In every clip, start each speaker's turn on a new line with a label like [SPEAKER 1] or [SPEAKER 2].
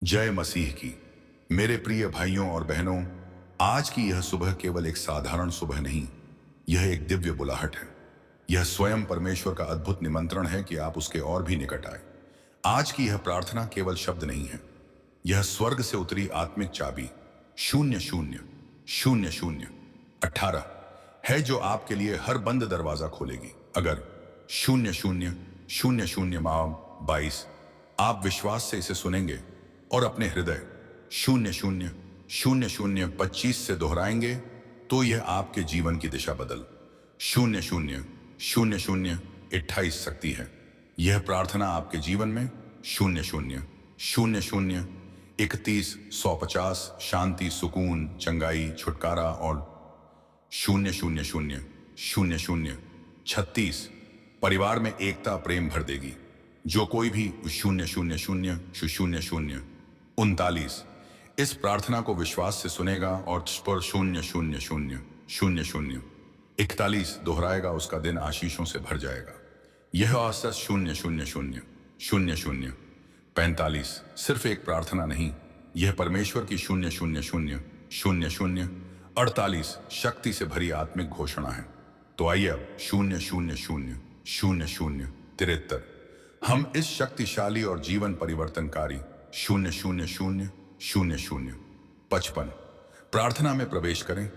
[SPEAKER 1] जय मसीह की। मेरे प्रिय भाइयों और बहनों, आज की यह सुबह केवल एक साधारण सुबह नहीं, यह एक दिव्य बुलाहट है। यह स्वयं परमेश्वर का अद्भुत निमंत्रण है कि आप उसके और भी निकट आए। आज की यह प्रार्थना केवल शब्द नहीं है, यह स्वर्ग से उतरी आत्मिक चाबी 000018 है, जो आपके लिए हर बंद दरवाजा खोलेगी। अगर 000022 आप विश्वास से इसे सुनेंगे और अपने हृदय 000025 से दोहराएंगे, तो यह आपके जीवन की दिशा बदल 000028 सकती है। यह प्रार्थना आपके जीवन में 000031 शांति, सुकून, चंगाई, छुटकारा और 000036 परिवार में एकता, प्रेम भर देगी। जो कोई भी 000039 इस प्रार्थना को विश्वास से सुनेगा और पर 000041 दोहराएगा, उसका दिन आशीषों से भर जाएगा। यह औसत 000045 सिर्फ एक प्रार्थना नहीं, यह परमेश्वर की 000048 शक्ति से भरी आत्मिक घोषणा है। तो आइए अब 00000073 हम इस शक्तिशाली और जीवन परिवर्तनकारी 000055 प्रार्थना में प्रवेश करें।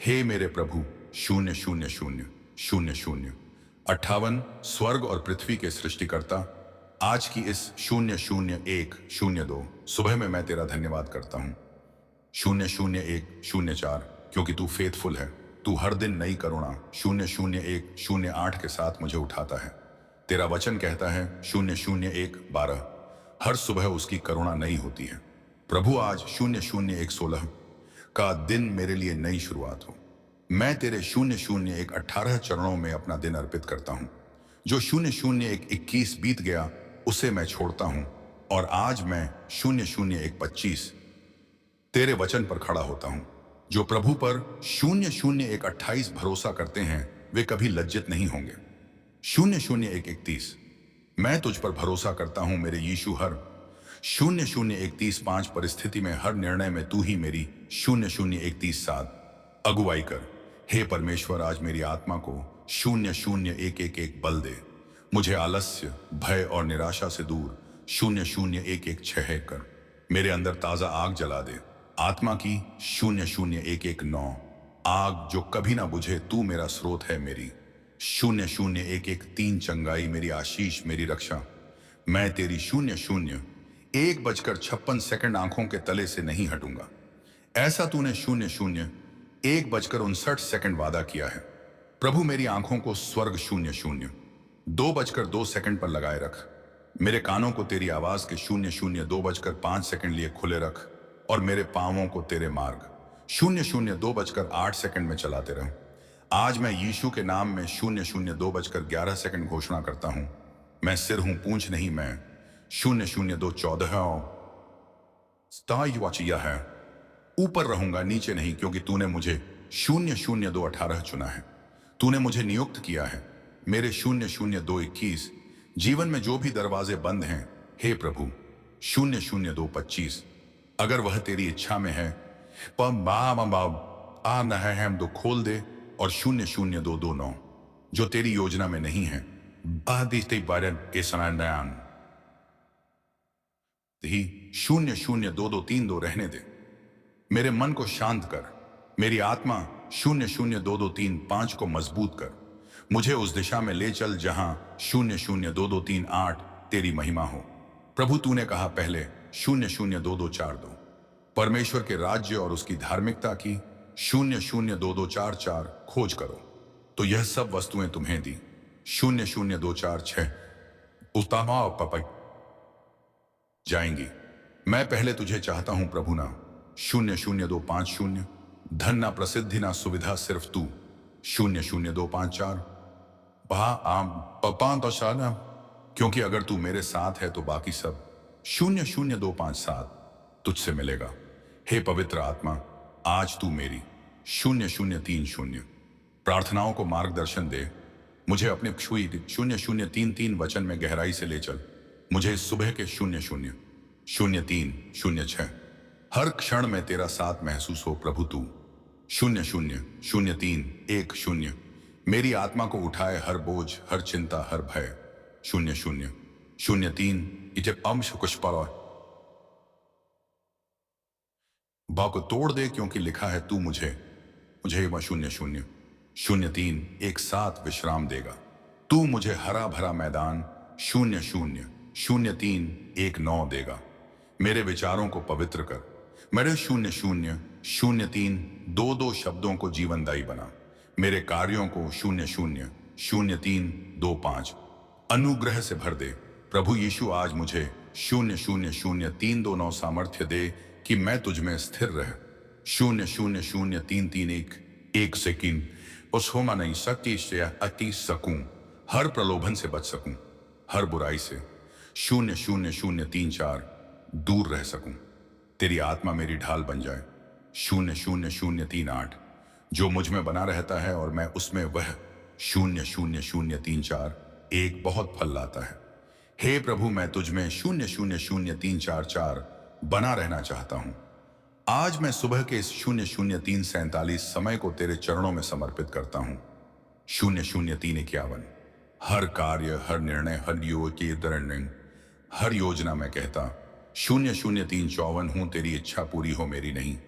[SPEAKER 1] हे मेरे प्रभु 000058 स्वर्ग और पृथ्वी के सृष्टिकर्ता, आज की इस 00102 सुबह में मैं तेरा धन्यवाद करता हूँ। 00104 क्योंकि तू फेथफुल है, तू हर दिन नई करुणा 00108 के साथ मुझे उठाता है। तेरा वचन कहता है 00112 हर सुबह उसकी करुणा नई होती है। प्रभु, आज 00116 का दिन मेरे लिए नई शुरुआत हो। मैं तेरे 00118 चरणों में अपना दिन अर्पित करता हूँ। जो 00121 बीत गया उसे मैं छोड़ता हूँ और आज मैं 00125 तेरे वचन पर खड़ा होता हूँ। जो प्रभु पर 00128 भरोसा करते हैं वे कभी लज्जित नहीं होंगे। 00131 मैं तुझ पर भरोसा करता हूं मेरे यीशु। हर 00135 परिस्थिति में, हर निर्णय में तू ही मेरी 00137 अगुवाई कर। हे परमेश्वर, आज मेरी आत्मा को 00111 बल दे। मुझे आलस्य, भय और निराशा से दूर 00116 कर। मेरे अंदर ताजा आग जला दे, आत्मा की 00119 आग जो कभी ना बुझे। तू मेरा स्रोत है, मेरी 00113 चंगाई, मेरी आशीष, मेरी रक्षा। मैं तेरी 00:0156 आंखों के तले से नहीं हटूंगा। ऐसा तूने 00:0159 वादा किया है। प्रभु, मेरी आंखों को स्वर्ग 00:02 पर लगाए रख। मेरे कानों को तेरी आवाज के 00:02 लिए खुले रख और मेरे पांवों को तेरे मार्ग 00:02 में चलाते रह। आज मैं यीशु के नाम में 00:02 घोषणा करता हूं। मैं सिर हूं, पूंछ नहीं। मैं 00:02 है। ऊपर रहूंगा, नीचे नहीं, क्योंकि तूने मुझे 00218 चुना है। तूने मुझे नियुक्त किया है। मेरे 00221 जीवन में जो भी दरवाजे बंद हैं, हे प्रभु 00225 अगर वह तेरी इच्छा में है तो खोल दे। और 00229 जो तेरी योजना में नहीं है, ही 00:2232 रहने दे। मेरे मन को शांत कर, मेरी आत्मा 00235 को मजबूत कर। मुझे उस दिशा में ले चल जहां 002238 तेरी महिमा हो। प्रभु, तूने कहा पहले 002242 परमेश्वर के राज्य और उसकी धार्मिकता की 002244 खोज करो, तो यह सब वस्तुएं तुम्हें दी 00246 उतामा पपक जाएंगी। मैं पहले तुझे चाहता हूं प्रभु, ना 00250 धन, ना प्रसिद्धि, ना सुविधा, सिर्फ तू 00254 क्योंकि अगर तू मेरे साथ है तो बाकी सब 00257 तुझसे मिलेगा। हे पवित्र आत्मा, आज तू मेरी 0030 प्रार्थनाओं को मार्गदर्शन दे। मुझे अपने 0033 वचन में गहराई से ले चल। मुझे इस सुबह के 00 0306। हर क्षण में तेरा साथ महसूस हो प्रभु तू। 000310। मेरी आत्मा को उठाए हर बोझ, हर चिंता, हर भय। 0003 इसे अंश कुछ पर बा को तोड़ दे, क्योंकि लिखा है तू मुझे वह 0003 एक साथ विश्राम देगा। तू मुझे हरा भरा मैदान 000319 देगा। मेरे विचारों को पवित्र कर, मेरे 0003 दो शब्दों को जीवनदायी बना। मेरे कार्यों को 000325 अनुग्रह से भर दे। प्रभु यीशु आज मुझे 000329 सामर्थ्य दे कि मैं तुझ में स्थिर रह। 000331 सेकंड उस होमा नहीं सकती से अति सकूं, हर प्रलोभन से बच सकूं, हर बुराई से 000334 दूर रह सकूं। तेरी आत्मा मेरी ढाल बन जाए। 000338 जो मुझ में बना रहता है और मैं उसमें, वह 000341 बहुत फल लाता है। हे प्रभु, मैं तुझ में 000344 बना रहना चाहता हूं। आज मैं सुबह के इस 000347 समय को तेरे चरणों में समर्पित करता हूं। 000351 हर कार्य, हर निर्णय, हर योजना में कहता 000354 हूं, तेरी इच्छा पूरी हो मेरी नहीं।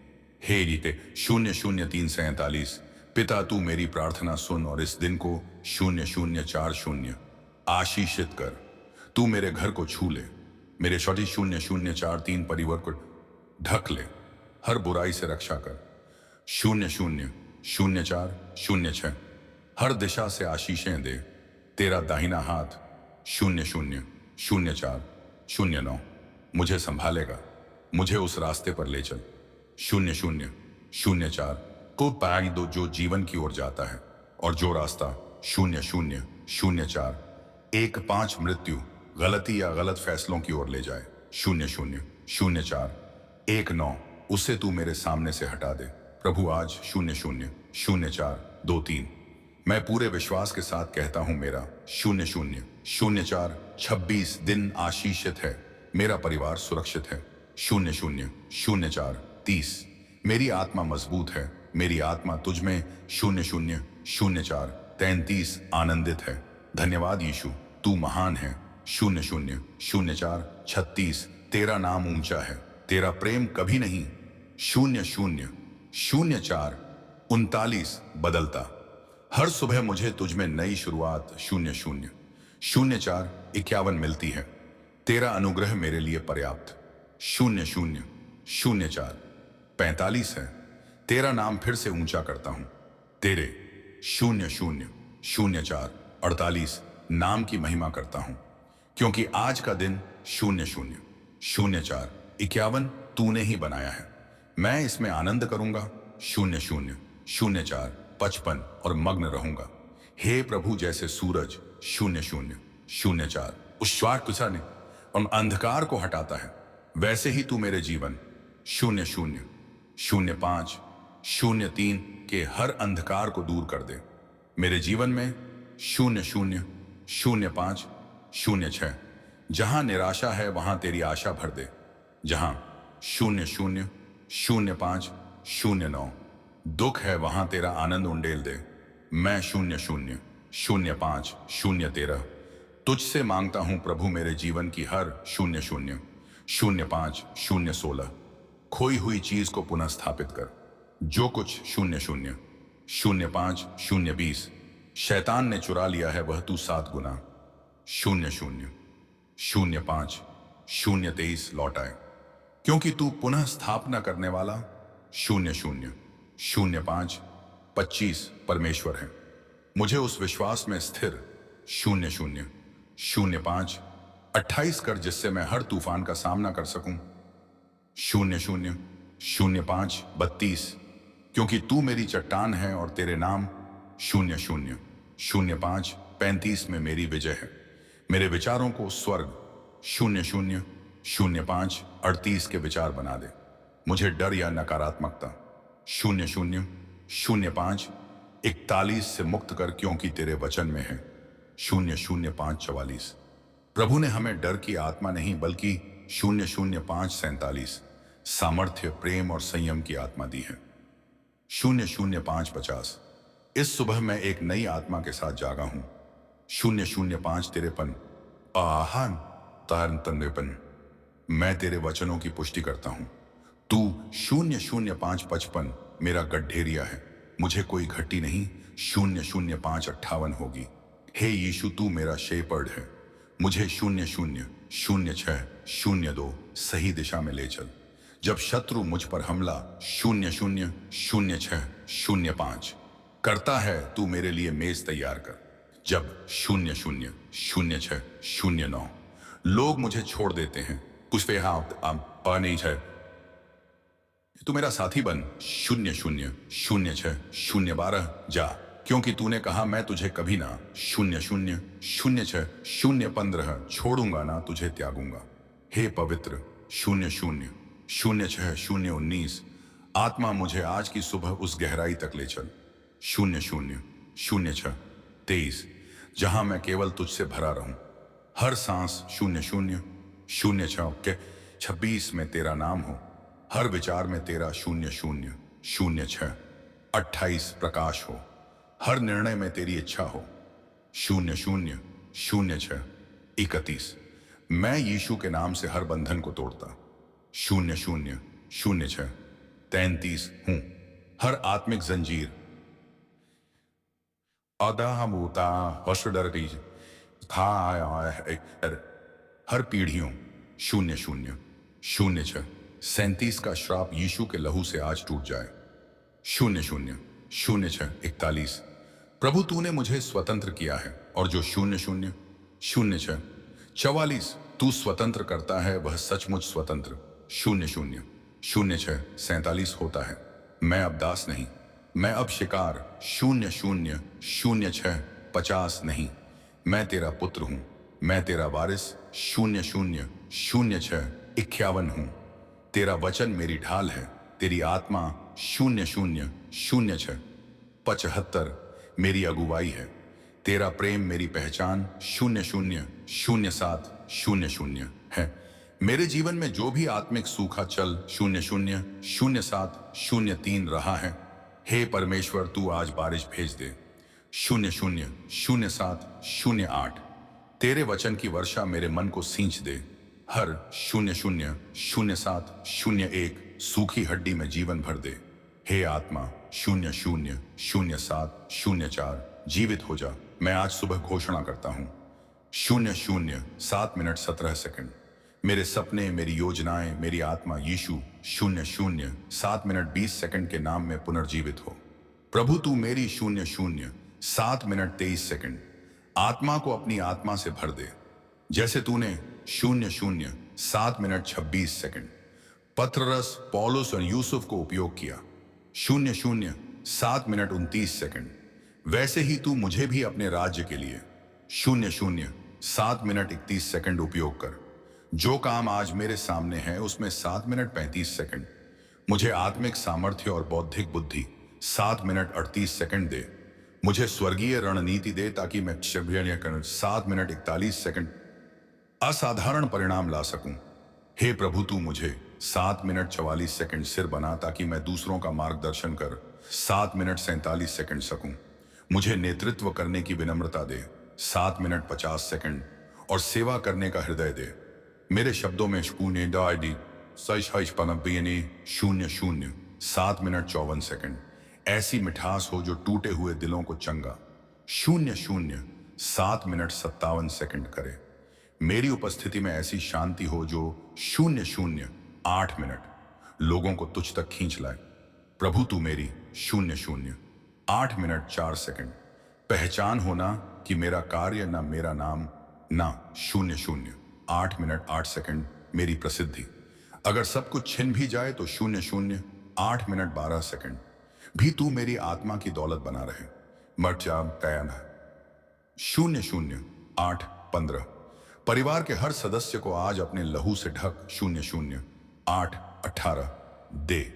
[SPEAKER 1] हे रीते 000347 पिता, तू मेरी प्रार्थना सुन और इस दिन को 0040 आशीषित कर। तू मेरे घर को छू ले, मेरे छोटी 0043 परिवार को ढक ले, हर बुराई से रक्षा कर। 000406 हर दिशा से आशीषें दे। तेरा दाहिना हाथ 000409 मुझे संभालेगा, मुझे उस रास्ते पर ले चल। 0004 को पैग दो जो जीवन की ओर जाता है, और जो रास्ता 000415 मृत्यु, गलती या गलत फैसलों की ओर ले जाए। 000419 उसे तू मेरे सामने से हटा दे। प्रभु आज 000423 मैं पूरे विश्वास के साथ कहता हूं, मेरा 000426 दिन आशीषित है, मेरा परिवार सुरक्षित है। 000430 मेरी आत्मा मजबूत है, मेरी आत्मा तुझ में 000433 आनंदित है। धन्यवाद यीशु, तू महान है। 000436 तेरा नाम ऊंचा है, तेरा प्रेम कभी नहीं। 000439 बदलता। हर सुबह मुझे तुझ में नई शुरुआत 000451 मिलती है। तेरा अनुग्रह मेरे लिए पर्याप्त। 000445 है, तेरा नाम फिर से ऊंचा करता हूं। तेरे 000448 नाम की महिमा करता हूं, क्योंकि आज का दिन 000451 तूने ही बनाया है। मैं इसमें आनंद करूंगा। 000455 और मग्न रहूंगा। हे प्रभु, जैसे सूरज 0004 उस श्वास कुशा ने और अंधकार को हटाता है, वैसे ही तू मेरे जीवन 000503 के हर अंधकार को दूर कर दे। मेरे जीवन में 000506 जहां निराशा है वहां तेरी आशा भर दे। जहां 000509 दुख है वहां तेरा आनंद उंडेल दे। मैं 000513 तुझसे मांगता हूं प्रभु, मेरे जीवन की हर 000516 खोई हुई चीज को पुनः स्थापित कर। जो कुछ 000520 शैतान ने चुरा लिया है, वह तू 7 गुना 000523 लौटाए, क्योंकि तू पुनः स्थापना करने वाला 000525 परमेश्वर है। मुझे उस विश्वास में स्थिर 000528 कर, जिससे मैं हर तूफान का सामना कर सकूं। 000532 क्योंकि तू मेरी चट्टान है और तेरे नाम 000535 में मेरी विजय है। मेरे विचारों को स्वर्ग 000538 के विचार बना दे। मुझे डर या नकारात्मकता 000541 से मुक्त कर, क्योंकि तेरे वचन में है 000544 प्रभु ने हमें डर की आत्मा नहीं बल्कि 00:5:47 सामर्थ्य, प्रेम और संयम की आत्मा दी है। 00:5:50 इस सुबह मैं एक नई आत्मा के साथ जागा हूं। 00:5:53 आहान तारन तन्वेपन मैं तेरे वचनों की पुष्टि करता हूं। तू 00:5:55 मेरा गड्ढेरिया है, मुझे कोई घटी नहीं। 00:5:58 होगी। हे यीशु, तू मेरा शेपर्ड है, मुझे 00:06:02 सही दिशा में ले चल। जब शत्रु मुझ पर हमला 00:06:05 करता है, तू मेरे लिए मेज तैयार कर। जब 00:06:09 लोग मुझे छोड़ देते हैं, कुछ वे नहीं है, तू मेरा साथी बन। 00:06:12 जा, क्योंकि तूने कहा मैं तुझे कभी ना 00:06:15 छोड़ूंगा ना तुझे त्यागूंगा। हे पवित्र 00:06:19 आत्मा, मुझे आज की सुबह उस गहराई तक ले चल 00:06:23 जहां मैं केवल तुझसे भरा रहूं। हर सांस 00:06 में तेरा नाम हो, हर विचार में तेरा 00:06:28 प्रकाश हो, हर निर्णय में तेरी इच्छा हो 00:06:31 मैं यीशु के नाम से हर बंधन को तोड़ता 00:06:33 हूं। हर आत्मिक जंजीर अदाहमूता हर्षडरती था हर पीढ़ियों 00:06:37 का श्राप यीशु के लहू से आज टूट जाए 00:06:41 प्रभु, तूने मुझे स्वतंत्र किया है, और जो 00:06:44 तू स्वतंत्र करता है वह सचमुच स्वतंत्र 00:06:47 होता है। मैं अब दास नहीं, मैं अब शिकार 00:06:50 नहीं, मैं तेरा पुत्र हूं, मैं तेरा वारिस 00:06:51 हूं। तेरा वचन मेरी ढाल है, तेरी आत्मा 00:06:75 मेरी अगुवाई है। तेरा प्रेम मेरी पहचान 00:07:00 है। मेरे जीवन में जो भी आत्मिक सूखा चल 00:07:03 रहा है, हे परमेश्वर, तू आज बारिश भेज दे 00:07:08 तेरे वचन की वर्षा मेरे मन को सींच दे। हर 00:07:01 सूखी हड्डी में जीवन भर दे। हे आत्मा 00:07:04 जीवित हो जा। मैं आज सुबह घोषणा करता हूं 00:07:17 मेरे सपने, मेरी योजनाएं, मेरी आत्मा यीशु 00:07:20 के नाम में पुनर्जीवित हो। प्रभु, तू मेरी 00:07:23 आत्मा को अपनी आत्मा से भर दे, जैसे तूने 00:07:26 पत्ररस, पौलुस और यूसुफ को उपयोग किया 00:07:29 वैसे ही तू मुझे भी अपने राज्य के लिए 00:07:31 उपयोग कर। जो काम आज मेरे सामने है उसमें 7:35 मुझे आत्मिक सामर्थ्य और बौद्धिक बुद्धि 7:38 दे। मुझे स्वर्गीय रणनीति दे ताकि मैं 7:41 असाधारण परिणाम ला सकूं। हे प्रभु, तू मुझे 7:44 सिर बना ताकि मैं दूसरों का मार्गदर्शन कर 7:47 सकूं। मुझे नेतृत्व करने की विनम्रता दे 7:50 और सेवा करने का हृदय दे। मेरे शब्दों में 00:07:54 ऐसी मिठास हो जो टूटे हुए दिलों को चंगा 00:07:57 करे। मेरी उपस्थिति में ऐसी शांति हो जो 00:08 लोगों को तुझ तक खींच लाए। प्रभु, तू मेरी 00:08:04 पहचान होना कि मेरा कार्य ना मेरा नाम, ना 00:08:08 मेरी प्रसिद्धि। अगर सब कुछ छिन भी जाए तो 00:08:12 भी तू मेरी आत्मा की दौलत बना रहे। मर्जाम तयन 00:08:15 परिवार के हर सदस्य को आज अपने लहू से ढक 00:08:18 दे।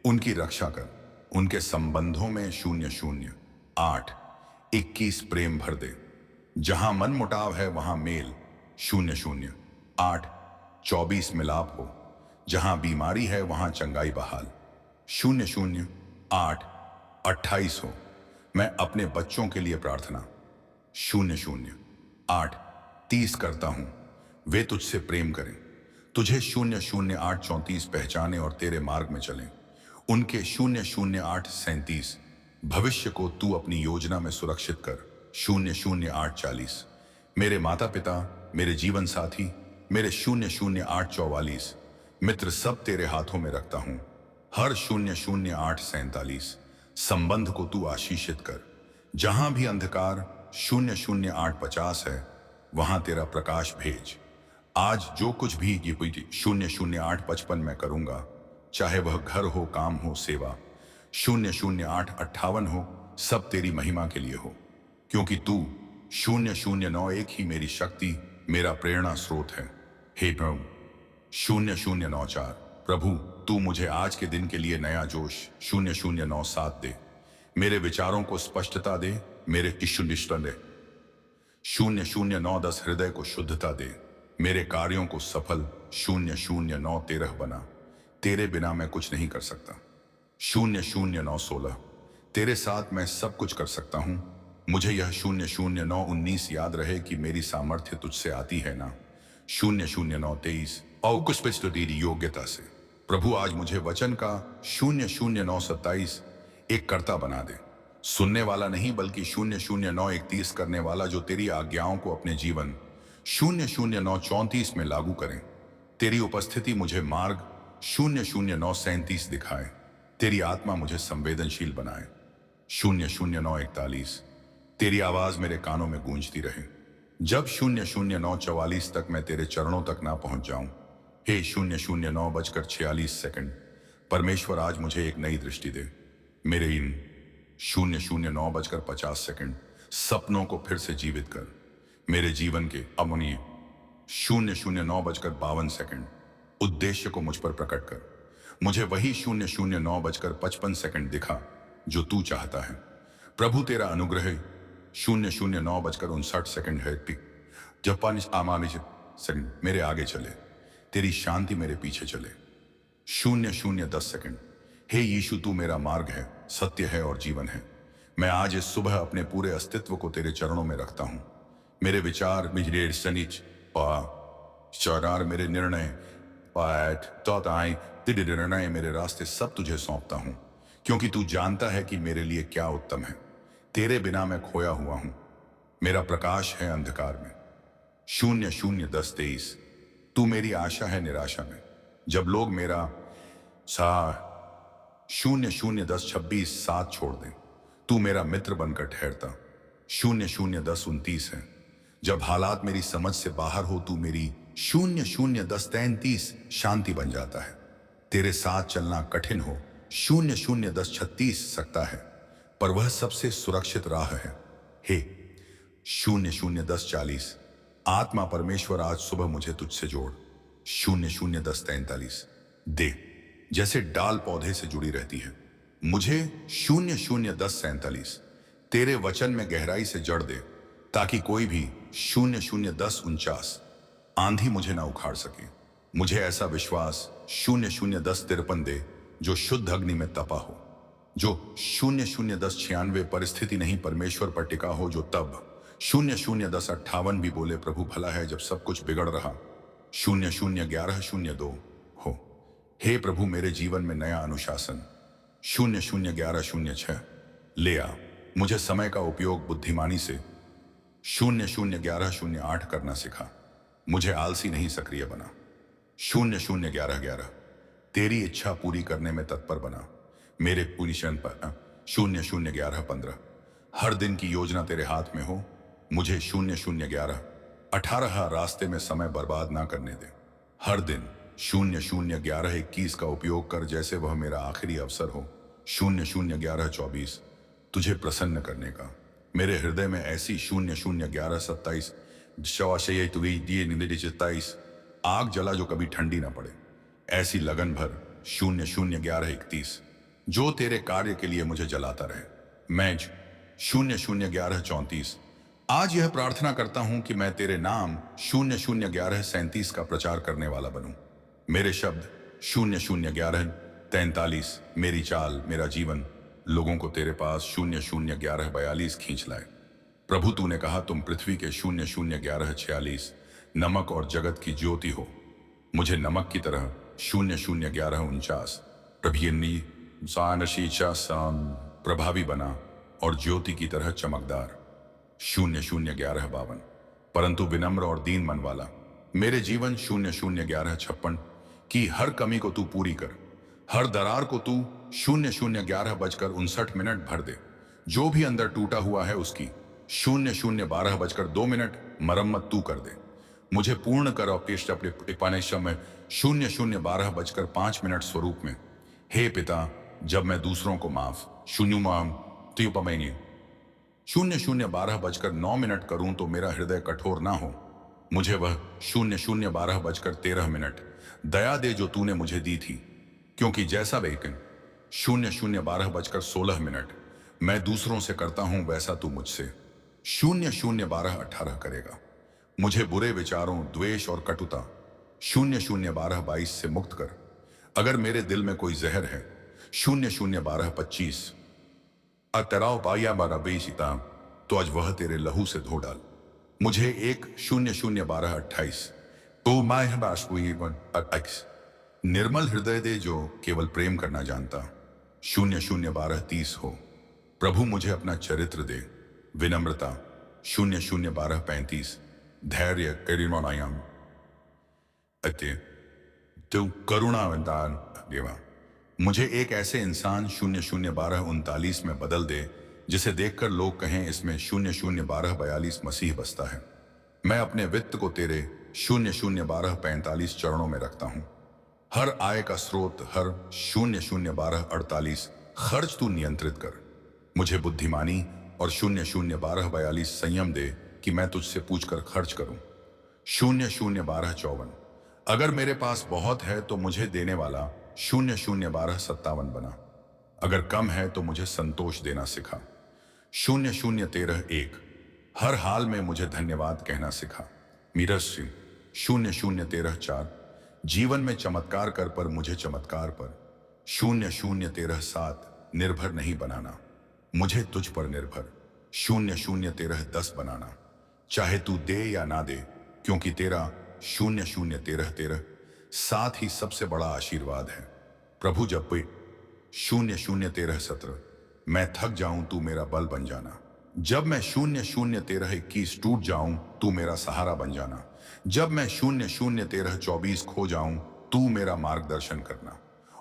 [SPEAKER 1] उनकी रक्षा कर। उनके संबंधों में 00:08:21 प्रेम भर दे। जहां मन मुटाव है वहां मेल 00:08 24 मिलाप हो, जहां बीमारी है वहां चंगाई बहाल। 00 8 28 हो, मैं अपने बच्चों के लिए प्रार्थना। 00 8 30 करता हूं, वे तुझसे प्रेम करें, तुझे 00 8 34 पहचाने और तेरे मार्ग में चलें। उनके 00 8 37 भविष्य को तू अपनी योजना में सुरक्षित कर। 00 8 40 मेरे माता पिता, मेरे जीवन साथी, मेरे 00 8 44 मित्र सब तेरे हाथों में रखता हूं। हर 00 8 47 संबंध को तू आशीषित कर। जहां भी अंधकार 00 8 50 है, वहां तेरा प्रकाश भेज। आज जो कुछ भी ये 00 8 55 मैं करूंगा, चाहे वह घर हो, काम हो, सेवा, 00 8 58 हो, सब तेरी महिमा के लिए हो, क्योंकि तू 00 9 1 ही मेरी शक्ति, मेरा प्रेरणा स्रोत है। हे प्रभु 00 9 4 प्रभु, तू मुझे आज के दिन के लिए नया जोश 00 9 7 दे, मेरे विचारों को स्पष्टता दे, मेरे निष्ठा दे। 00 9 10 हृदय को शुद्धता दे, मेरे कार्यों को सफल। 00 9 13 बना, तेरे बिना मैं कुछ नहीं कर सकता। 00 9 16 तेरे साथ मैं सब कुछ कर सकता हूं। मुझे यह 00 9 19 याद रहे कि मेरी सामर्थ्य तुझसे आती है ना। 00 9 23 और कुछ पिछले तेरी योग्यता से। प्रभु आज मुझे वचन का 00 9 27 एक कर्ता बना दे, सुनने वाला नहीं बल्कि 00 9 31 करने वाला, जो तेरी आज्ञाओं को अपने जीवन 00 9 34 में लागू करें। तेरी उपस्थिति मुझे मार्ग 00 9 37 दिखाए, तेरी आत्मा मुझे संवेदनशील बनाए। 00 9 41 तेरी आवाज मेरे कानों में गूंजती रहे, जब 00 9 44 तक मैं तेरे चरणों तक ना पहुंच जाऊं। हे 00 9 बजकर 46 सेकंड परमेश्वर आज मुझे एक नई दृष्टि दे। मेरे इन 00 9 बजकर 50 सेकंड सपनों को फिर से जीवित कर। मेरे जीवन के अमूल्य 00 9 बजकर 52 सेकंड उद्देश्य को मुझ पर प्रकट कर। मुझे वही 00 9 बजकर 55 सेकंड दिखा जो तू चाहता है। प्रभु तेरा अनुग्रह 00 9 बजकर 59 सेकंड है, जब 5 आमानिज सेकंड मेरे आगे चले, तेरी शांति मेरे पीछे चले। 00 10 सेकंड हे यीशु, तू मेरा मार्ग है, सत्य है और जीवन है। मैं आज इस सुबह अपने पूरे अस्तित्व को तेरे चरणों में रखता हूं। मेरे विचार, मेरे सनिच चरार, मेरे निर्णय निर्णय, मेरे रास्ते सब तुझे सौंपता हूं, क्योंकि तू जानता है कि मेरे लिए क्या उत्तम है। तेरे बिना मैं खोया हुआ हूं, मेरा प्रकाश है अंधकार में। 00 10 23 तू मेरी आशा है निराशा में, जब लोग मेरा 00 10 26 साथ छोड़ दें, तू मेरा मित्र बनकर ठहरता। 00 10 29 है, जब हालात मेरी समझ से बाहर हो, तू मेरी 00 10 33 शांति बन जाता है। तेरे साथ चलना कठिन हो, 00 10 36 सकता है, पर वह सबसे सुरक्षित राह है। हे 00 10 40 आत्मा परमेश्वर आज सुबह मुझे तुझसे जोड़। 00 10 43 दे, जैसे डाल पौधे से जुड़ी रहती है। मुझे 00 10 47 तेरे वचन में गहराई से जड़ दे, ताकि कोई भी 00 10 49 आंधी मुझे ना उखाड़ सके। मुझे ऐसा विश्वास 00 10 53 दे जो शुद्ध अग्नि में तपा हो, जो 00 10 96 परिस्थिति नहीं परमेश्वर पर टिका हो, जो तब 00 10 58 भी बोले प्रभु भला है जब सब कुछ बिगड़ रहा। 00 11 02 हो। हे प्रभु मेरे जीवन में नया अनुशासन 00 11 06 ले आ। मुझे समय का उपयोग बुद्धिमानी से 00 11 08 करना सिखा। मुझे आलसी नहीं सक्रिय बना। 00 11 11 तेरी इच्छा पूरी करने में तत्पर बना। मेरे पोजीशन पर 00 11 15 हर दिन की योजना तेरे हाथ में हो। मुझे 00 11 18 रास्ते में समय बर्बाद ना करने दे। हर दिन 00 11 21 का उपयोग कर जैसे वह मेरा आखिरी अवसर हो। 00 11 24 तुझे प्रसन्न करने का। मेरे हृदय में ऐसी 00 11 27 27 आग जला जो कभी ठंडी ना पड़े। ऐसी लगन भर 00 11 31 जो तेरे कार्य के लिए मुझे जलाता रहे। मैं 00 11 34 आज यह प्रार्थना करता हूं कि मैं तेरे नाम 001137 का प्रचार करने वाला बनूं। मेरे शब्द 001143, मेरी चाल, मेरा जीवन लोगों को तेरे पास 001142 खींच लाए। प्रभु तूने कहा तुम पृथ्वी के 001146 नमक और जगत की ज्योति हो। मुझे नमक की तरह 001149 प्रभियन्नी सानशीचा प्रभावी बना और ज्योति की तरह चमकदार 001152, परंतु विनम्र और दीन मन वाला मेरे जीवन 001156 की हर कमी को तू पूरी कर। हर दरार को तू 0011:59 भर दे। जो भी अंदर टूटा हुआ है उसकी 0012:2 मरम्मत तू कर दे। मुझे पूर्ण कर अपने अपने समय 0012:5 स्वरूप में। हे पिता, जब मैं दूसरों को माफ शून्यमाम त्युपमैनी 0012:9 करूं तो मेरा हृदय कठोर ना हो। मुझे वह 0012:13 दया दे जो तूने मुझे दी थी, क्योंकि जैसा बेकन 0012:16 मैं दूसरों से करता हूं वैसा तू मुझसे 0012:18 करेगा। मुझे बुरे विचारों, द्वेष और कटुता 0012:22 से मुक्त कर। अगर मेरे दिल में कोई जहर है 0012:25 अतराव पाया बारा बेसिता, तो आज वह तेरे लहू से धो डाल। मुझे एक 0012:28 तो निर्मल हृदय दे जो केवल प्रेम करना जानता 0012:30 हो। प्रभु मुझे अपना चरित्र दे, विनम्रता 0012:35 धैर्य करुणायाम अत्य तो करुणावंतान देवा। मुझे एक ऐसे इंसान 0012:39 में बदल दे जिसे देखकर लोग कहें इसमें 0012:42 मसीह बसता है। मैं अपने वित्त को तेरे 0012:45 चरणों में रखता हूं। हर आय का स्रोत, हर 0012:48 खर्च तू नियंत्रित कर। मुझे बुद्धिमानी और 0012:42 संयम दे कि मैं तुझसे पूछकर खर्च करूं। 0012:54 अगर मेरे पास बहुत है तो मुझे देने वाला 0012:57 बना। अगर कम है तो मुझे संतोष देना सिखा 0013:1 हर हाल में मुझे धन्यवाद कहना सिखा। मीरस सिंह 0013:4 जीवन में चमत्कार कर पर मुझे चमत्कार पर 0013:7 निर्भर नहीं बनाना, मुझे तुझ पर निर्भर 0013:10 बनाना। चाहे तू दे या ना दे, क्योंकि तेरा 0013:13 साथ ही सबसे बड़ा आशीर्वाद है। प्रभु जब भी 0013:17 मैं थक जाऊं तू मेरा बल बन जाना। जब मैं 0013:21 टूट जाऊं तू मेरा सहारा बन जाना। जब मैं 0013:24 खो जाऊं तू मेरा मार्गदर्शन करना।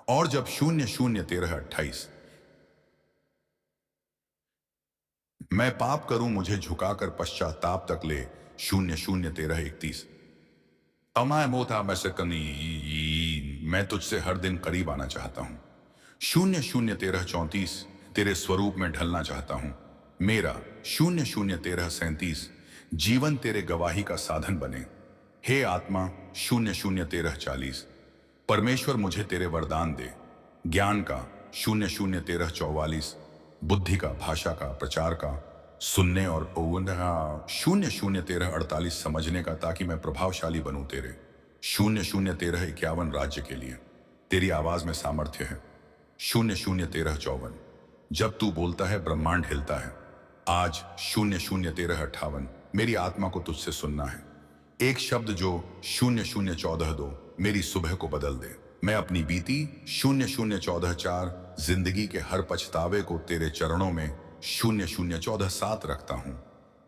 [SPEAKER 1] और जब 0013:28 मैं पाप करूं मुझे झुकाकर पश्चाताप तक ले 0013:31 अमाय मोता मैं सकनी मैं तुझसे हर दिन करीब आना चाहता हूं। 0013:34 तेरे स्वरूप में ढलना चाहता हूं। मेरा 0013:37 जीवन तेरे गवाही का साधन बने। हे आत्मा 0013:40 परमेश्वर मुझे तेरे वरदान दे। ज्ञान का 0013:44 बुद्धि का, भाषा का, प्रचार का, सुनने और 0013:48 समझने का, ताकि मैं प्रभावशाली बनूं तेरे 0013:51 राज्य के लिए। तेरी आवाज में सामर्थ्य है 0013:54 जब तू बोलता है ब्रह्मांड हिलता है। आज 0013:58 मेरी आत्मा को तुझसे सुनना है। एक शब्द जो 0014:2 मेरी सुबह को बदल दे। मैं अपनी बीती 0014:4 जिंदगी के हर पछतावे को तेरे चरणों में 0014:7 रखता हूं।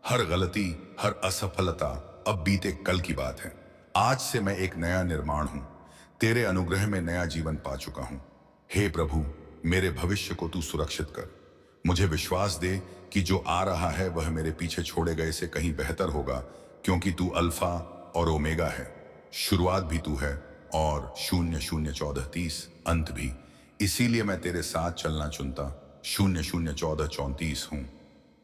[SPEAKER 1] हर गलती, हर असफलता अब बीते कल की बात है। आज से मैं एक नया निर्माण हूं। तेरे अनुग्रह में नया जीवन पा चुका हूं। हे प्रभु, मेरे भविष्य को तू सुरक्षित कर। मुझे विश्वास दे कि जो आ रहा है वह मेरे पीछे छोड़े गए से कहीं बेहतर होगा, क्योंकि तू अल्फा और ओमेगा है, शुरुआत भी तू है और 0014:30 अंत भी। इसीलिए मैं तेरे साथ चलना चुनता 0014:34 हूं।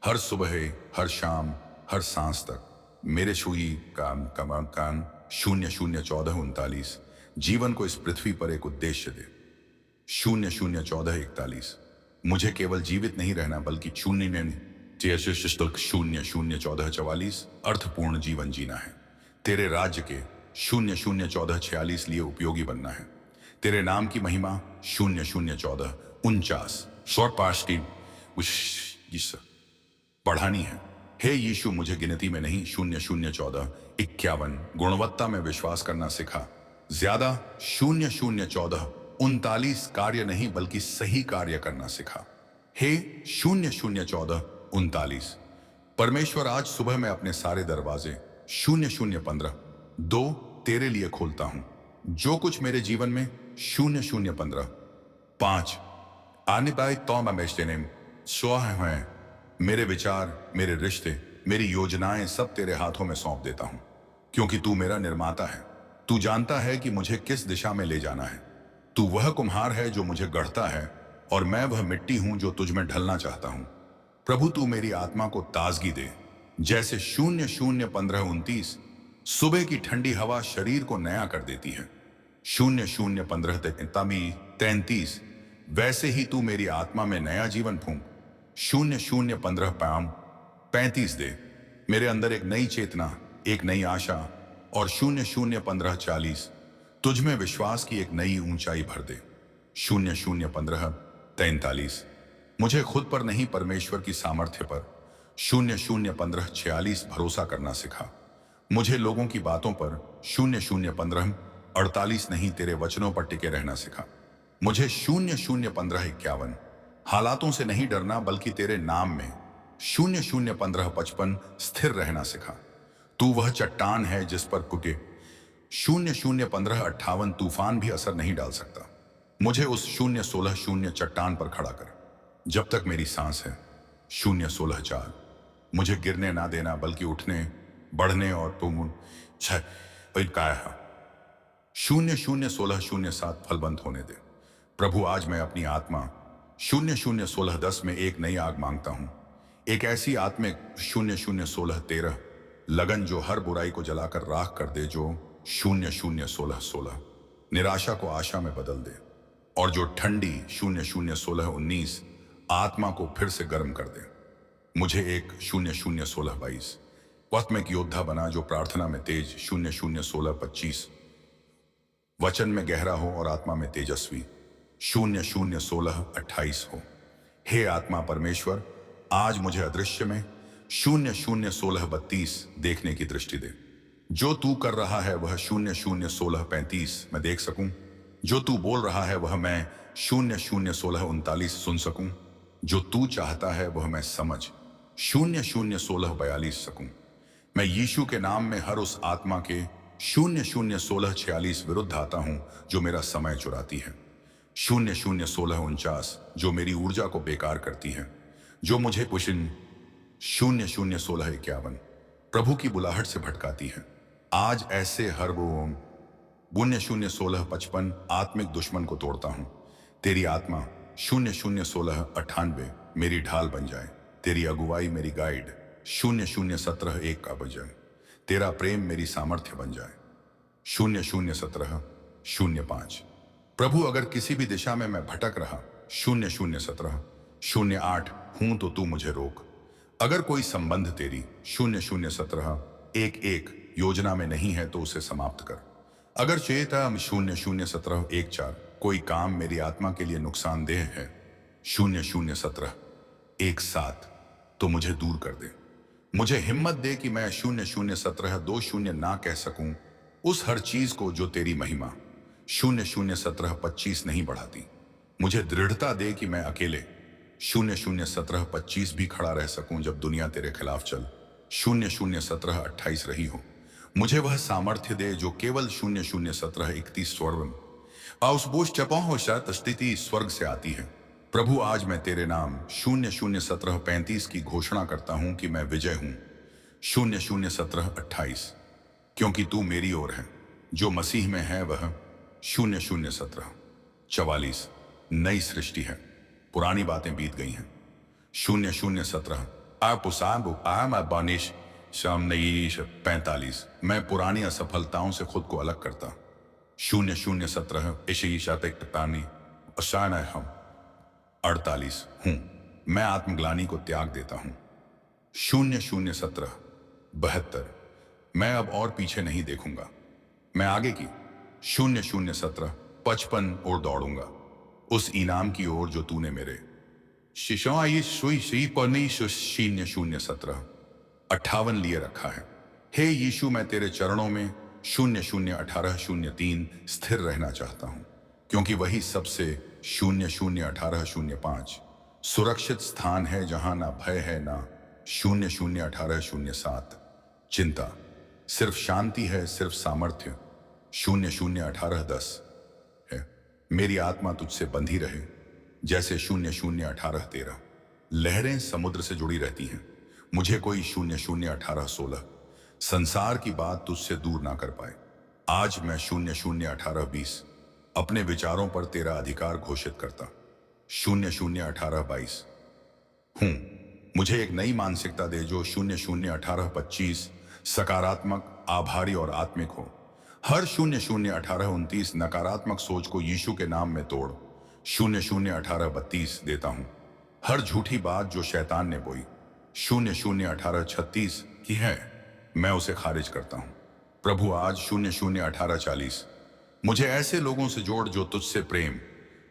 [SPEAKER 1] हर सुबह, हर शाम, हर सांस तक मेरे छुई काम 0014:39 जीवन को इस पृथ्वी पर एक उद्देश्य दे 0014:41 मुझे केवल जीवित नहीं रहना बल्कि शून्य में शिष्टुल्क 001444 अर्थपूर्ण जीवन जीना है। तेरे राज्य के 001446 लिए उपयोगी बनना है। तेरे नाम की महिमा 001449 शॉर्ट पास की बढ़ानी है। हे यीशु, मुझे गिनती में नहीं 001451 गुणवत्ता में विश्वास करना सिखा। ज्यादा 001439 कार्य नहीं बल्कि सही कार्य करना सिखा। हे 001439 परमेश्वर, आज सुबह मैं अपने सारे दरवाजे 0015 2 तेरे लिए खोलता हूं। जो कुछ मेरे जीवन में 0015 5 आने पाए तो मैं स्वाह हैं। मेरे विचार, मेरे रिश्ते, मेरी योजनाएं सब तेरे हाथों में सौंप देता हूं, क्योंकि तू मेरा निर्माता है। तू जानता है कि मुझे किस दिशा में ले जाना है। तू वह कुम्हार है जो मुझे गढ़ता है और मैं वह मिट्टी हूं जो तुझ में ढलना चाहता हूं। प्रभु, तू मेरी आत्मा को ताजगी दे, जैसे 001529 सुबह की ठंडी हवा शरीर को नया कर देती है। 001533 वैसे ही तू मेरी आत्मा में नया जीवन फूंक। 001535 दे मेरे अंदर एक नई चेतना, एक नई आशा, और 001540 तुझ में विश्वास की एक नई ऊंचाई भर दे। 001543 मुझे खुद पर नहीं, परमेश्वर की सामर्थ्य पर 001546 भरोसा करना सिखा। मुझे लोगों की बातों पर 001548 नहीं, तेरे वचनों पर टिके रहना सिखा। मुझे 001551 हालातों से नहीं डरना बल्कि तेरे नाम में 001555 स्थिर रहना सिखा। तू वह चट्टान है जिस पर कुके 001558 तूफान भी असर नहीं डाल सकता। मुझे उस 016 चट्टान पर खड़ा कर जब तक मेरी सांस है। 0164 मुझे गिरने ना देना बल्कि उठने, बढ़ने और तुम 001607 फलबंद होने दे। प्रभु, आज मैं अपनी आत्मा 001610 में एक नई आग मांगता हूं, एक ऐसी आत्मिक 001613 लगन जो हर बुराई को जलाकर राख कर दे, जो 001616 निराशा को आशा में बदल दे, और जो ठंडी 001619 आत्मा को फिर से गर्म कर दे। मुझे एक 001622 आत्मिक योद्धा बना जो प्रार्थना में तेज 001625 वचन में गहरा हो और आत्मा में तेजस्वी 001628 हो। हे आत्मा परमेश्वर, आज मुझे अदृश्य में 001632 देखने की दृष्टि दे। जो तू कर रहा है वह 001635 मैं देख सकूं। जो तू बोल रहा है वह मैं 001639 सुन सकूं। जो तू चाहता है वह मैं समझ 001642 सकूं। मैं यीशु के नाम में हर उस आत्मा के 001646 विरुद्ध आता हूं जो मेरा समय चुराती है। 001649 जो मेरी ऊर्जा को बेकार करती है, जो मुझे पुशिन 001651 प्रभु की बुलाहट से भटकाती है। आज ऐसे हर वो 001655 आत्मिक दुश्मन को तोड़ता हूं। तेरी आत्मा 001698 मेरी ढाल बन जाए। तेरी अगुवाई मेरी गाइड 0017 का बजाय। तेरा प्रेम मेरी सामर्थ्य बन जाए 0017 प्रभु, अगर किसी भी दिशा में मैं भटक रहा 0017 08 हूं तो तू मुझे रोक। अगर कोई संबंध तेरी 0017 11 योजना में नहीं है तो उसे समाप्त कर। अगर चेता 0017 14 कोई काम मेरी आत्मा के लिए नुकसानदेह है 0017 17 तो मुझे दूर कर दे। मुझे हिम्मत दे कि मैं 0017 20 ना कह सकूं उस हर चीज को जो तेरी महिमा 0017 25 नहीं बढ़ाती। मुझे दृढ़ता दे कि मैं अकेले 0017 25 भी खड़ा रह सकूं जब दुनिया तेरे खिलाफ चल 0017 28 रही हो। मुझे वह सामर्थ्य दे जो केवल 0017 31 स्वर्ग आउसबोश चपा स्थिति स्वर्ग से आती है। प्रभु, आज मैं तेरे नाम 0017 35 की घोषणा करता हूं कि मैं विजय हूं 0017 28, क्योंकि तू मेरी ओर है। जो मसीह में है वह 0017 44 नई सृष्टि है। पुरानी बातें बीत गई हैं 0017 बानिश शाम नई 45 मैं पुरानी असफलताओं से खुद को अलग करता 0017 इशानी अशान हम 48 हूं। मैं आत्मग्लानी को त्याग देता हूं 0017 72। मैं अब और पीछे नहीं देखूंगा, मैं आगे की 0017 55 और दौड़ूंगा, उस इनाम की ओर जो तूने मेरे शिशोई सुई सी पनी 0017 58 लिए रखा है। हे यीशु, मैं तेरे चरणों में 0018 स्थिर रहना चाहता हूं, क्योंकि वही सबसे 0018 सुरक्षित स्थान है जहां ना भय है ना 0018 चिंता, सिर्फ शांति है, सिर्फ सामर्थ्य 0018 है। मेरी आत्मा तुझसे बंधी रहे जैसे 0018 लहरें समुद्र से जुड़ी रहती हैं। मुझे कोई 0018 संसार की बात तुझसे दूर ना कर पाए। आज मैं 0018 अपने विचारों पर तेरा अधिकार घोषित करता 0018 हूं। मुझे एक नई मानसिकता दे जो 0018 सकारात्मक, आभारी और आत्मिक हो। हर 0018 नकारात्मक सोच को यीशु के नाम में तोड़ 0018 देता हूं। हर झूठी बात जो शैतान ने बोई 0018 की है, मैं उसे खारिज करता हूं। प्रभु, आज 0018 मुझे ऐसे लोगों से जोड़ जो तुझसे प्रेम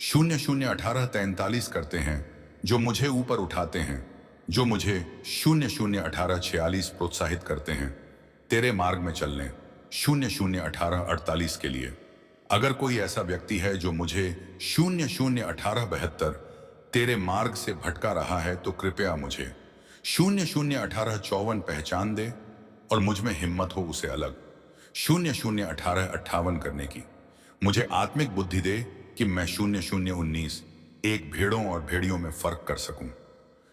[SPEAKER 1] 0018 करते हैं, जो मुझे ऊपर उठाते हैं, जो मुझे 0018 प्रोत्साहित करते हैं तेरे मार्ग में चलने 0018 के लिए। अगर कोई ऐसा व्यक्ति है जो मुझे 0018 तेरे मार्ग से भटका रहा है, तो कृपया मुझे 0018 पहचान दे और मुझ में हिम्मत हो उसे अलग 0018 करने की। मुझे आत्मिक बुद्धि दे कि मैं 0019 एक भेड़ों और भेड़ियों में फर्क कर सकूं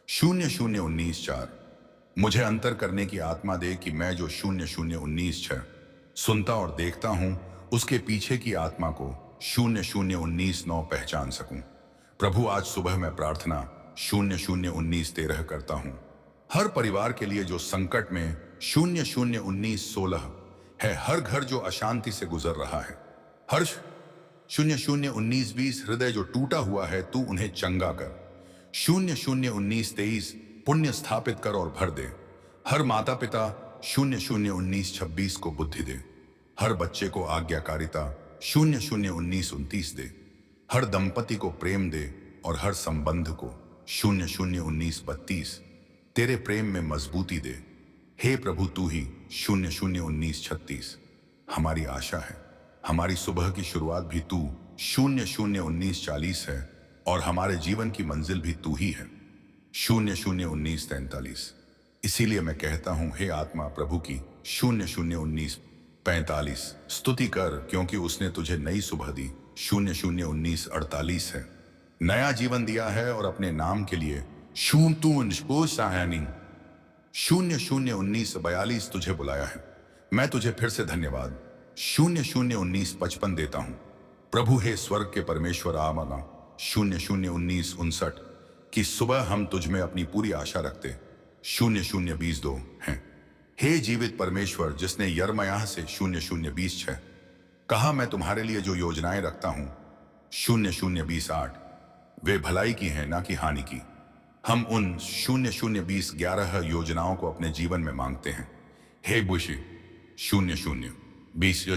[SPEAKER 1] 0019 मुझे अंतर करने की आत्मा दे कि मैं जो 0019 सुनता और देखता हूं, उसके पीछे की आत्मा को 0019 पहचान सकूं। प्रभु, आज सुबह मैं प्रार्थना 0019 करता हूं। हर परिवार के लिए जो संकट में 0019 है, हर घर जो अशांति से गुजर रहा है, हर 0019 हृदय जो टूटा हुआ है, तू उन्हें चंगा कर 0019 पुण्य स्थापित कर और भर दे। हर माता पिता 0019 को बुद्धि दे। हर बच्चे को आज्ञाकारिता 0019 दे। हर दंपति को प्रेम दे और हर संबंध को 0019 तेरे प्रेम में मजबूती दे। हे प्रभु, तू ही 0019 हमारी आशा है। हमारी सुबह की शुरुआत भी तू 0019 है और हमारे जीवन की मंजिल भी तू ही है 0019 इसीलिए मैं कहता हूं, हे आत्मा प्रभु की 0019 स्तुति कर, क्योंकि उसने तुझे नई सुबह दी 0019 है, नया जीवन दिया है और अपने नाम के लिए 0019 तुझे बुलाया है। मैं तुझे फिर से धन्यवाद 0019 देता हूं। प्रभु, हे स्वर्ग के परमेश्वर, आमना 0019 की सुबह हम तुझ में अपनी पूरी आशा रखते 0022 हैं। हे जीवित परमेश्वर, जिसने यर्मयाह से 0020 कहा, मैं तुम्हारे लिए जो योजनाएं रखता हूं 0028 वे भलाई की हैं ना कि हानि की। हम उन 0020 योजनाओं को अपने जीवन में मांगते हैं। हे बुशी 0020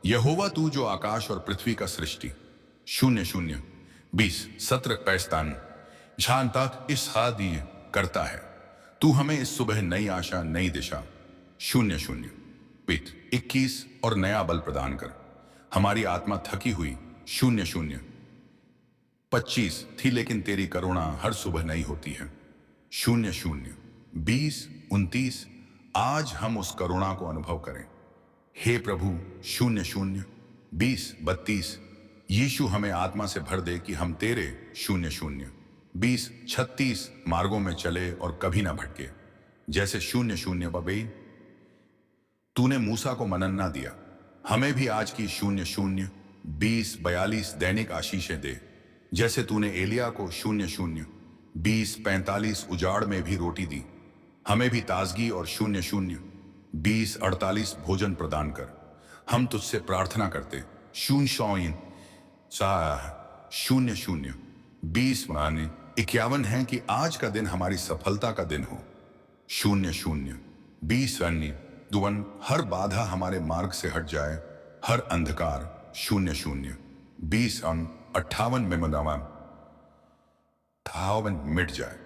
[SPEAKER 1] यहोवा, तू जो आकाश और पृथ्वी का सृष्टि 0020 पैस्तान झान तक इस हादी करता है, तू हमें इस सुबह नई आशा, नई दिशा 0021 और नया बल प्रदान कर। हमारी आत्मा थकी हुई 0025 थी, लेकिन तेरी करुणा हर सुबह नई होती है 0020 आज हम उस करुणा को अनुभव करें। हे प्रभु 0020 यीशु, हमें आत्मा से भर दे कि हम तेरे 0020 मार्गों में चले और कभी ना भटके। जैसे 00 तूने मूसा को मनन्ना दिया, हमें भी आज की 0020 दैनिक आशीषें दे। जैसे तूने एलिया को 0020 उजाड़ में भी रोटी दी, हमें भी ताजगी और 0020 भोजन प्रदान कर। हम तुझसे प्रार्थना करते 0020 51 है कि आज का दिन हमारी सफलता का दिन हो शून्य शून्य 20 अन्य दुवन हर बाधा हमारे मार्ग से हट जाए, हर अंधकार शून्य शून्य 20 58 में मनावा 58 मिट जाए।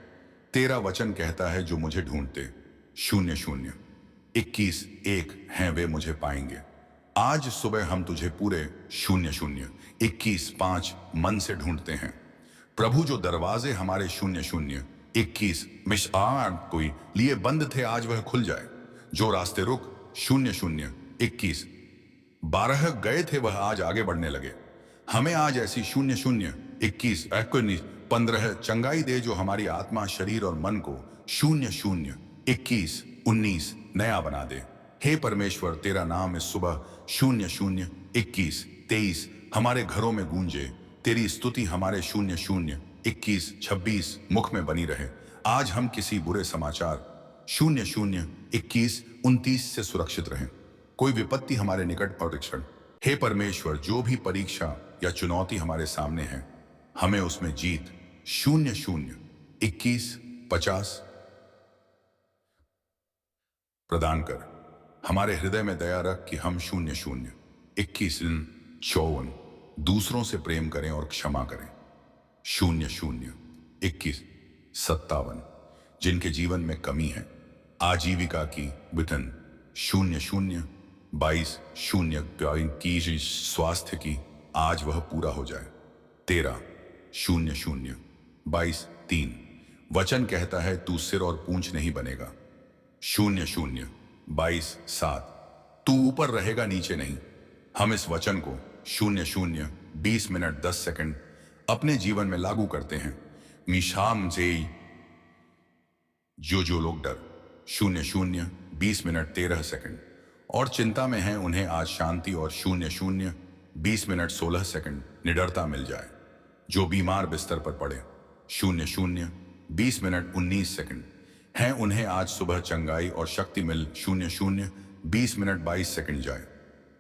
[SPEAKER 1] तेरा वचन कहता है जो मुझे ढूंढते शून्य शून्य 21 1 हैं वे मुझे पाएंगे। आज सुबह हम तुझे पूरे शून्य शून्य 21 5 मन से ढूंढते हैं। प्रभु जो दरवाजे हमारे शून्य शून्य 21 मिशान कोई लिए बंद थे आज वह खुल जाए। जो रास्ते रुक शून्य शून्य 21 12 गए थे वह आज आगे बढ़ने लगे। हमें आज ऐसी शून्य शून्य 21 15 चंगाई दे जो हमारी आत्मा शरीर और मन को शून्य शून्य 21 19 नया बना दे। हे परमेश्वर तेरा नाम इस सुबह शून्य शून्य 21 23 हमारे घरों में गूंजे। तेरी स्तुति हमारे शून्य शून्य 21 26 मुख में बनी रहे। आज हम किसी बुरे समाचार शून्य शून्य 21 29 से सुरक्षित रहें। कोई विपत्ति हमारे निकट परीक्षण। हे परमेश्वर जो भी परीक्षा या चुनौती हमारे सामने है हमें उसमें जीत शून्य शून्य 21 50 प्रदान कर। हमारे हृदय में दया रख कि हम शून्य शून्य 21 54 दूसरों से प्रेम करें और क्षमा करें। शून्य शून्य 21 57 जिनके जीवन में कमी है आजीविका की वितन शून्य शून्य 22 शून्य की स्वास्थ्य की आज वह पूरा हो जाए। 13 शून्य शून्य 22 3 वचन कहता है तू सिर और पूंछ नहीं बनेगा। शून्य शून्य 22 7 तू ऊपर रहेगा नीचे नहीं। हम इस वचन को शून्य शून्य 20 मिनट 10 सेकंड अपने जीवन में लागू करते हैं। मिशाम से जो लोग डर शून्य शून्य 20 मिनट 13 सेकंड और चिंता में हैं उन्हें आज शांति और शून्य शून्य 20 मिनट 16 सेकंड निडरता मिल जाए। जो बीमार बिस्तर पर पड़े शून्य शून्य 20 मिनट 19 सेकंड हैं उन्हें आज सुबह चंगाई और शक्ति मिल शून्य शून्य 20 मिनट 22 सेकंड जाए।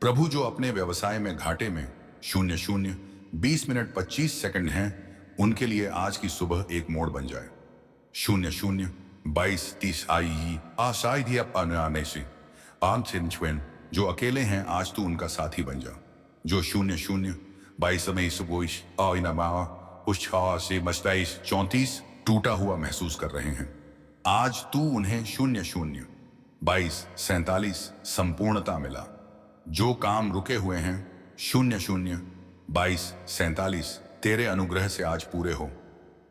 [SPEAKER 1] प्रभु जो अपने व्यवसाय में घाटे में शून्य शून्य 20 मिनट 25 सेकंड हैं उनके लिए आज की सुबह एक मोड़ बन जाए। शून्य शून्य 22 30 आई आशाई आने से जो अकेले हैं आज तू उनका साथी बन जा। जो शून्य शून्य 22 में से 34 टूटा हुआ महसूस कर रहे हैं आज तू उन्हें शून्य शून्य 22 47 संपूर्णता मिला। जो काम रुके हुए हैं शून्य शून्य 22 47 तेरे अनुग्रह से आज पूरे हो।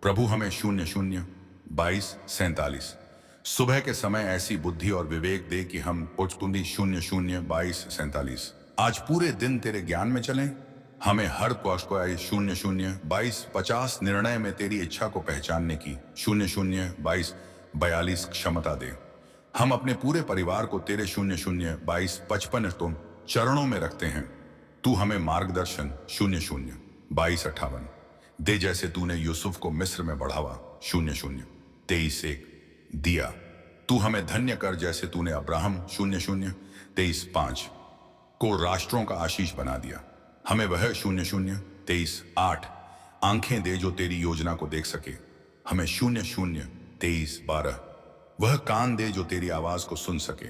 [SPEAKER 1] प्रभु हमें शून्य शून्य 22 47 सुबह के समय ऐसी बुद्धि और विवेक दे कि हम उठतुंदी शून्य शून्य 22 47 आज पूरे दिन तेरे ज्ञान में चलें। हमें हर को शून्य शून्य 22 50 निर्णय में तेरी इच्छा को पहचानने की शून्य शून्य 22 42 क्षमता दे। हम अपने पूरे परिवार को तेरे शून्य शून्य 22 55 तुम चरणों में रखते हैं। तू हमें मार्गदर्शन शून्य शून्य 22 58 दे जैसे तूने यूसुफ को मिस्र में बढ़ावा शून्य शून्य 23 1 दिया। तू हमें धन्य कर जैसे तूने अब्राहम शून्य शून्य 23 5 को राष्ट्रों का आशीष बना दिया। हमें वह शून्य शून्य 23 8 आंखें दे जो तेरी योजना को देख सके। हमें शून्य शून्य 23 12 वह कान दे जो तेरी आवाज को सुन सके।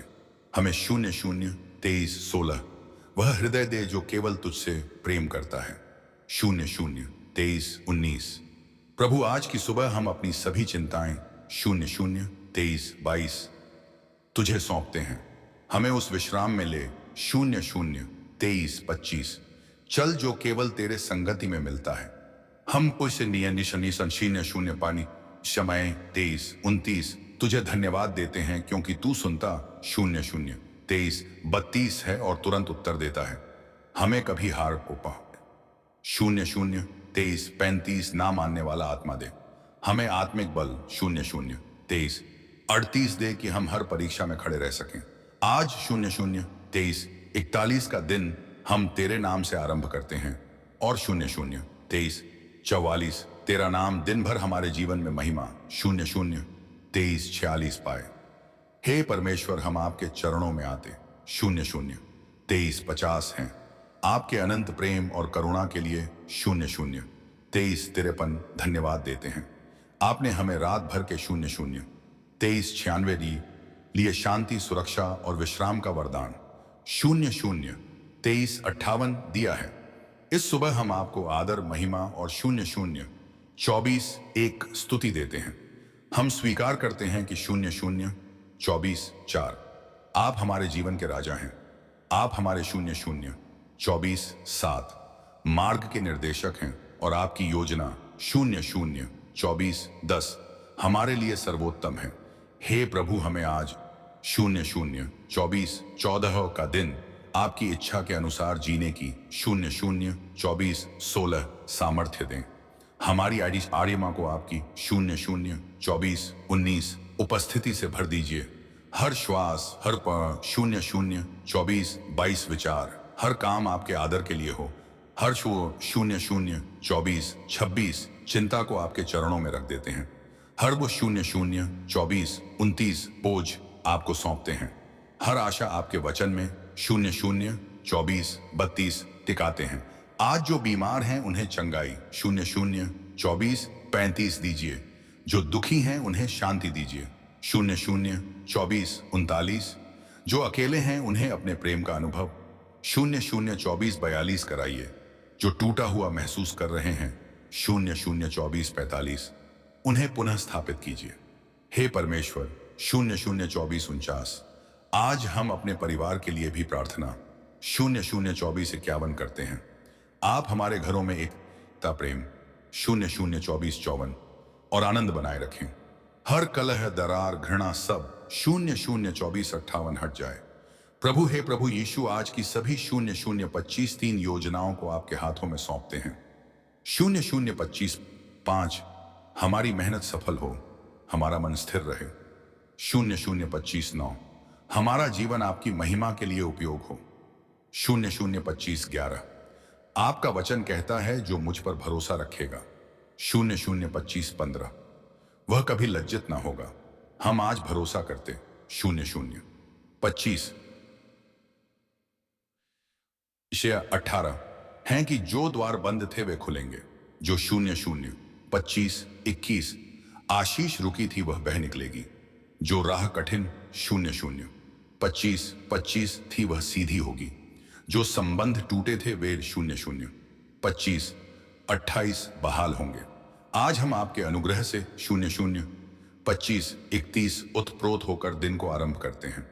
[SPEAKER 1] हमें शून्य शून्य 23 16 वह हृदय दे जो केवल तुझसे प्रेम करता है। शून्य शून्य 23 19 प्रभु आज की सुबह हम अपनी सभी चिंताएं शून्य शून्य 23 22 तुझे सौंपते हैं। हमें उस विश्राम में ले शून्य शून्य 23 25 चल जो केवल तेरे संगति में मिलता है। हम उसे नियनिशनी शून्य शून्य पानी समय 23 29 तुझे धन्यवाद देते हैं क्योंकि तू सुनता शून्य शून्य 23 32 है और तुरंत उत्तर देता है। हमें कभी हार को पा शून्य शून्य 23 35 ना मानने वाला आत्मा दे। हमें आत्मिक बल शून्य शून्य 23 38 दे कि हम हर परीक्षा में खड़े रह सकें। आज शून्य शून्य 23 41 का दिन हम तेरे नाम से आरंभ करते हैं और शून्य शून्य 23 44 तेरा नाम दिन भर हमारे जीवन में महिमा शून्य शून्य 23 46 पाए। हे परमेश्वर हम आपके चरणों में आते शून्य शून्य 23 50 हैं। आपके अनंत प्रेम और करुणा के लिए शून्य शून्य 23 53 धन्यवाद देते हैं। आपने हमें रात भर के शून्य शून्य 23 96 दी लिए शांति, सुरक्षा और विश्राम का वरदान 002358 दिया है। इस सुबह हम आपको आदर, महिमा और 0024 स्तुति देते हैं। हम स्वीकार करते हैं कि 0024 आप हमारे जीवन के राजा हैं। आप हमारे 0024 मार्ग के निर्देशक हैं और आपकी योजना 0024 हमारे लिए सर्वोत्तम है। हे प्रभु, हमें आज 0024 का दिन आपकी इच्छा के अनुसार जीने की 0024 सामर्थ्य दें। हमारी आर्यमा को आपकी 0024 उपस्थिति से भर दीजिए। हर श्वास, हर पल 0024 विचार, हर काम आपके आदर के लिए हो। हर 0024 चिंता को आपके चरणों में रख देते हैं। हर वो 0024 बोझ आपको सौंपते हैं। हर आशा आपके वचन में 0024 टिकाते हैं। आज जो बीमार हैं उन्हें चंगाई 0024 दीजिए। जो दुखी हैं उन्हें शांति दीजिए 0024 जो अकेले हैं उन्हें अपने प्रेम का अनुभव 0024 कराइए। जो टूटा हुआ महसूस कर रहे हैं 0024 उन्हें पुनः स्थापित कीजिए। हे परमेश्वर 0024 आज हम अपने परिवार के लिए भी प्रार्थना 0024 करते हैं। आप हमारे घरों में एकता, प्रेम 0024 और आनंद बनाए रखें। हर कलह, दरार, घृणा सब 0024 हट जाए। प्रभु, हे प्रभु यीशु, आज की सभी 0025 योजनाओं को आपके हाथों में सौंपते हैं। 0025 हमारी मेहनत सफल हो, हमारा मन स्थिर रहे। 0025 हमारा जीवन आपकी महिमा के लिए उपयोग हो। 0025 आपका वचन कहता है जो मुझ पर भरोसा रखेगा 0025 वह कभी लज्जित ना होगा। हम आज भरोसा करते 0025 18 हैं कि जो द्वार बंद थे वे खुलेंगे। जो 0025 आशीष रुकी थी वह बह निकलेगी। जो राह कठिन 0025 थी वह सीधी होगी। जो संबंध टूटे थे वे 0025 बहाल होंगे। आज हम आपके अनुग्रह से 0025 उत्प्रोत होकर दिन को आरंभ करते हैं।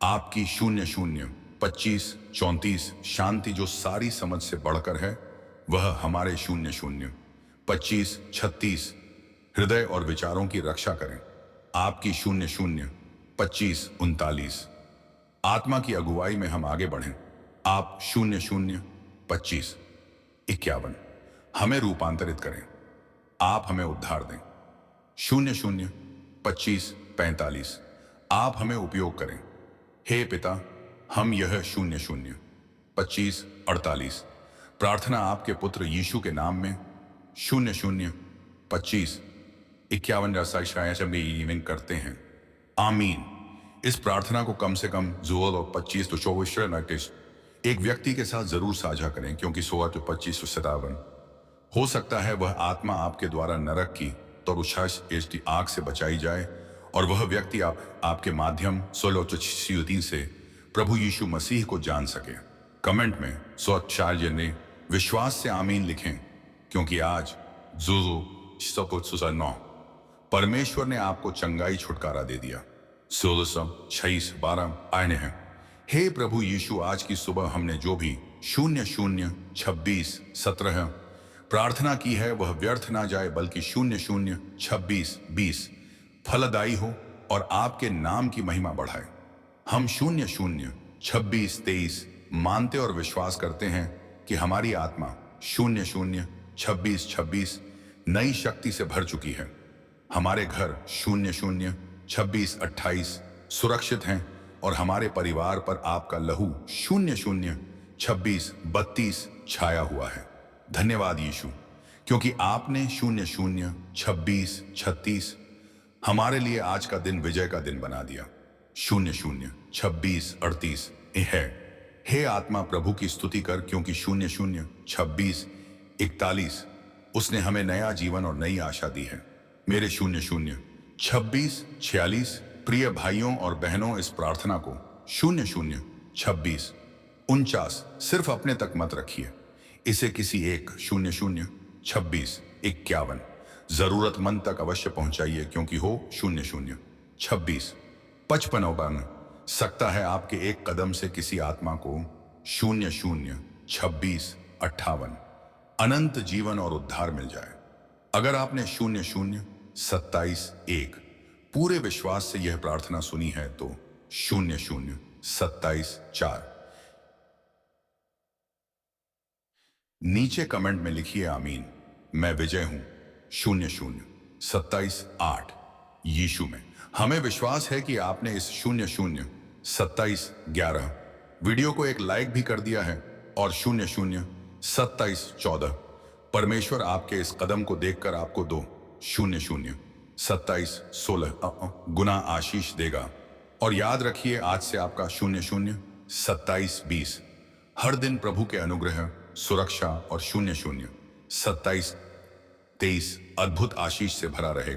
[SPEAKER 1] आपकी 0025 शांति जो सारी समझ से बढ़कर है वह हमारे 0025 हृदय और विचारों की रक्षा करें। आपकी 0025 आत्मा की अगुवाई में हम आगे बढ़ें। आप 0025 हमें रूपांतरित करें। आप हमें उद्धार दें। 0025 आप हमें उपयोग करें। हे पिता, हम यह 0025 प्रार्थना आपके पुत्र यीशु के नाम में 0025 करते हैं। आमीन। इस प्रार्थना को कम से कम 25 तो 24 एक व्यक्ति के साथ जरूर साझा करें, क्योंकि 16 तो 25 तो 57 हो सकता है वह आत्मा आपके द्वारा नरक की तो उच्छ्वास आग से बचाई जाए और वह व्यक्ति आपके माध्यम 16 से प्रभु यीशु मसीह को जान सके। कमेंट में स्वचार्य ने विश्वास से आमीन लिखें, क्योंकि आज 9 परमेश्वर ने आपको चंगाई छुटकारा दे दिया। 16:12 आने हैं। हे प्रभु यीशु, आज की सुबह हमने जो भी 0026:17 प्रार्थना की है वह व्यर्थ ना जाए, बल्कि 0026:20 फलदायी हो और आपके नाम की महिमा बढ़ाए। हम 0026:23 मानते और विश्वास करते हैं कि हमारी आत्मा 0026:26 नई शक्ति से भर चुकी है। हमारे घर 0026:28 सुरक्षित हैं और हमारे परिवार पर आपका लहू 0026:32 छाया हुआ है। धन्यवाद यीशु, क्योंकि आपने 0026:36 हमारे लिए आज का दिन विजय का दिन बना दिया। 0026:38 है। हे आत्मा, प्रभु की स्तुति कर, क्योंकि 0026:41 उसने हमें नया जीवन और नई आशा दी है। मेरे 0026:46 प्रिय भाइयों और बहनों, इस प्रार्थना को 00 26 49 सिर्फ अपने तक मत रखिए। इसे किसी 00 26 51 जरूरतमंद तक अवश्य पहुंचाइए, क्योंकि हो 00 26 55 बन सकता है आपके एक कदम से किसी आत्मा को 00 26 58 अनंत जीवन और उद्धार मिल जाए। अगर आपने 00 27 1 पूरे विश्वास से यह प्रार्थना सुनी है तो 00 27 4 नीचे कमेंट में लिखिए आमीन। मैं विजय हूं 00 27 8 यीशु में। हमें विश्वास है कि आपने इस 00 27 11 वीडियो को एक लाइक भी कर दिया है और 00 27 14 परमेश्वर आपके इस कदम को देखकर आपको 00 27 16 गुना आशीष देगा। और याद रखिए, आज से आपका 00 27 20 हर दिन प्रभु के अनुग्रह, सुरक्षा और 00 27 23 अद्भुत आशीष से भरा रहेगा।